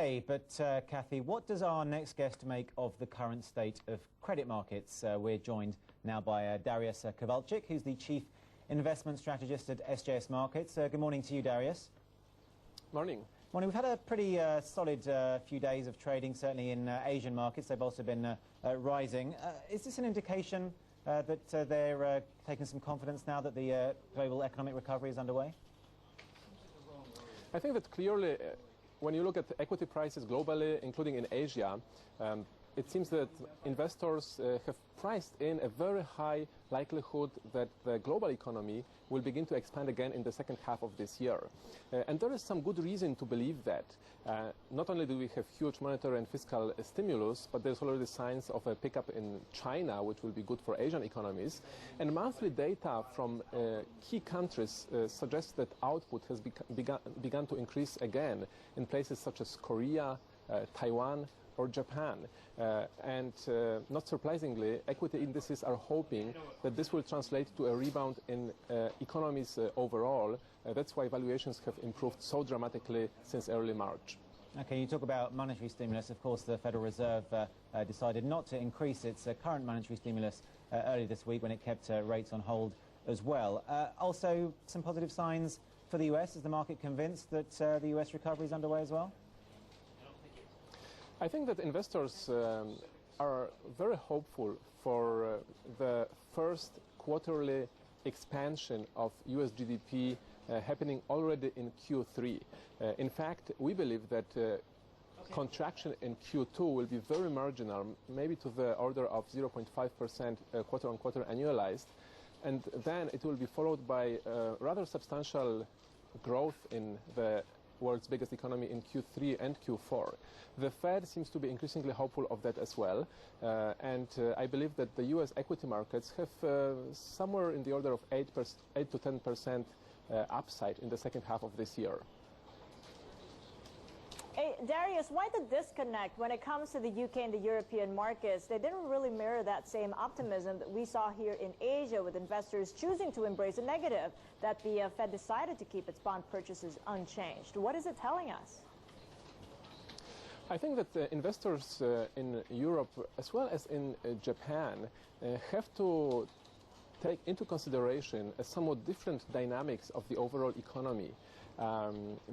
Hey, but Kathy, what does our next guest make of the current state of credit markets? We're joined now by Darius Kowalczyk, who's the Chief Investment Strategist at SJS Markets. Good morning to you, Darius. Morning. Morning. We've had a pretty solid few days of trading, certainly in Asian markets. They've also been rising. Is this an indication that they're taking some confidence now that the global economic recovery is underway? I think that clearly, when you look at equity prices globally, including in Asia, it seems that investors have priced in a very high likelihood that the global economy will begin to expand again in the second half of this year. And there is some good reason to believe that. Not only do we have huge monetary and fiscal stimulus, but there's already signs of a pickup in China, which will be good for Asian economies. And monthly data from key countries suggests that output has begun to increase again in places such as Korea, Taiwan, or Japan. And not surprisingly, equity indices are hoping that this will translate to a rebound in economies overall. That's why valuations have improved so dramatically since early March. Okay, you talk about monetary stimulus. Of course, the Federal Reserve decided not to increase its current monetary stimulus earlier this week when it kept rates on hold as well. Also, some positive signs for the US. Is the market convinced that the US recovery is underway as well? I think that investors are very hopeful for the first quarterly expansion of US GDP happening already in Q3. In fact, we believe that contraction in Q2 will be very marginal, maybe to the order of 0.5% quarter-on-quarter annualized, and then it will be followed by rather substantial growth in the world's biggest economy in Q3 and Q4. The Fed seems to be increasingly hopeful of that as well, and I believe that the US equity markets have somewhere in the order of 8 to 10% upside in the second half of this year. Hey, Darius, why the disconnect when it comes to the UK and the European markets? They didn't really mirror that same optimism that we saw here in Asia, with investors choosing to embrace a negative, that the Fed decided to keep its bond purchases unchanged. What is it telling us? I think that investors in Europe, as well as in Japan, have to take into consideration a somewhat different dynamics of the overall economy.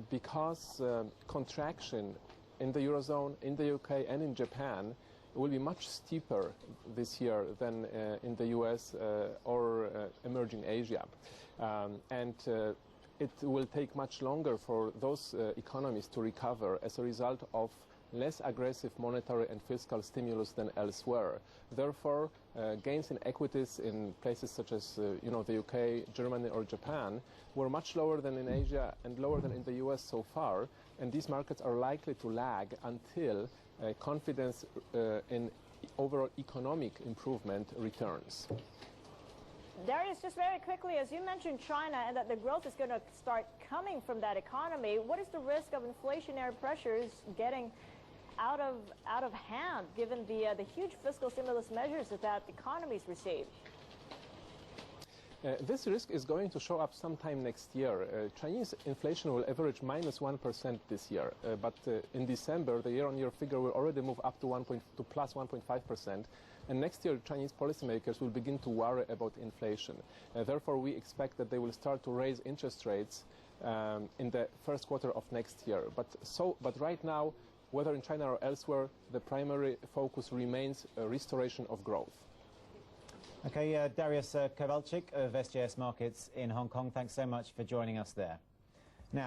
Because contraction in the Eurozone, in the UK and in Japan will be much steeper this year than in the US or emerging Asia. And it will take much longer for those economies to recover as a result of less aggressive monetary and fiscal stimulus than elsewhere. Therefore, gains in equities in places such as the UK, Germany or Japan were much lower than in Asia and lower than in the US so far, and these markets are likely to lag until confidence in overall economic improvement returns. Darius, just very quickly, as you mentioned China and that the growth is going to start coming from that economy, what is the risk of inflationary pressures getting out of hand, given the huge fiscal stimulus measures that economies receive? This risk is going to show up sometime next year. Chinese inflation will average -1% this year, but in December, the year-on-year figure will already move up to plus 1.5%. And next year, Chinese policymakers will begin to worry about inflation. Therefore, we expect that they will start to raise interest rates in the first quarter of next year. But right now, whether in China or elsewhere, the primary focus remains a restoration of growth. Okay, Darius Kowalczyk of SJS Markets in Hong Kong, thanks so much for joining us there. Now,